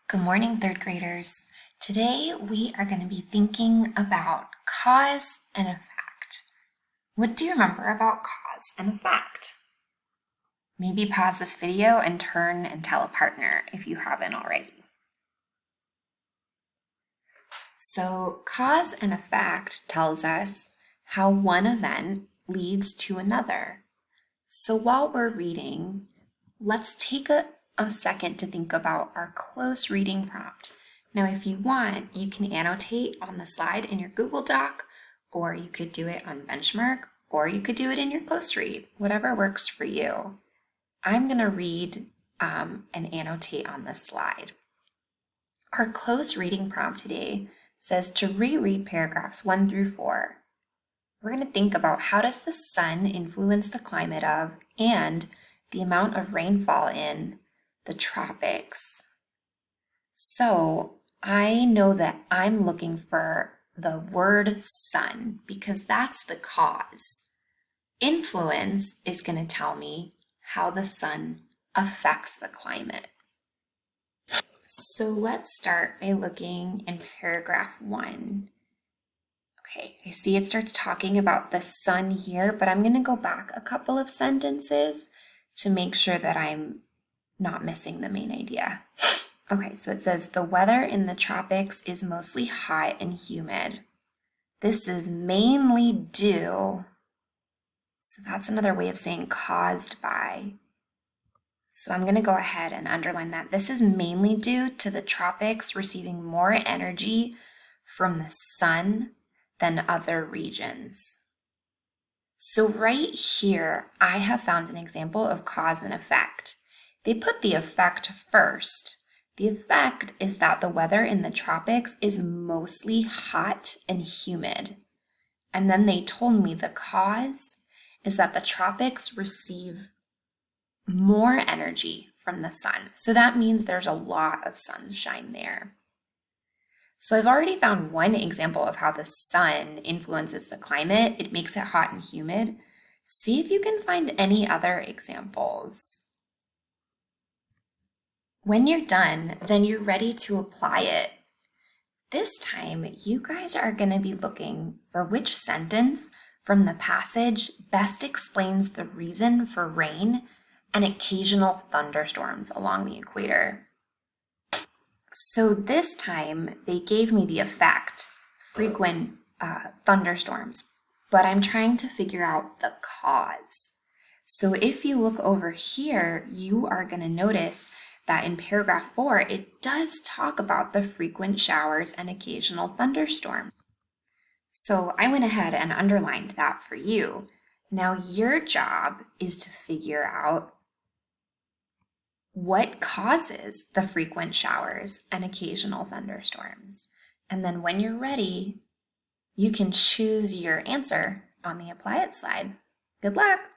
Good morning, third graders. Today we are going to be thinking about cause and effect. What do you remember about cause and effect? Maybe pause this video and turn and tell a partner if you haven't already. So cause and effect tells us how one event leads to another. So while we're reading, let's take a second to think about our close reading prompt. Now, if you want, you can annotate on the slide in your Google Doc, or you could do it on Benchmark, or you could do it in your close read, whatever works for you. I'm going to read and annotate on the slide. Our close reading prompt today says to reread paragraphs 1 through 4. We're going to think about how does the sun influence the climate of and the amount of rainfall in the tropics. So I know that I'm looking for the word sun because that's the cause. Influence is going to tell me how the sun affects the climate. So let's start by looking in paragraph 1. Okay, I see it starts talking about the sun here, but I'm going to go back a couple of sentences to make sure that I'm not missing the main idea. Okay, so it says the weather in the tropics is mostly hot and humid. This is mainly due, so that's another way of saying caused by. So I'm going to go ahead and underline that. This is mainly due to the tropics receiving more energy from the sun than other regions. So right here, I have found an example of cause and effect. They put the effect first. The effect is that the weather in the tropics is mostly hot and humid. And then they told me the cause is that the tropics receive more energy from the sun. So that means there's a lot of sunshine there. So I've already found one example of how the sun influences the climate. It makes it hot and humid. See if you can find any other examples. When you're done, then you're ready to apply it. This time, you guys are going to be looking for which sentence from the passage best explains the reason for rain and occasional thunderstorms along the equator. So this time, they gave me the effect, frequent thunderstorms, but I'm trying to figure out the cause. So if you look over here, you are going to notice that in paragraph 4, it does talk about the frequent showers and occasional thunderstorms. So I went ahead and underlined that for you. Now your job is to figure out what causes the frequent showers and occasional thunderstorms. And then when you're ready, you can choose your answer on the Apply It slide. Good luck!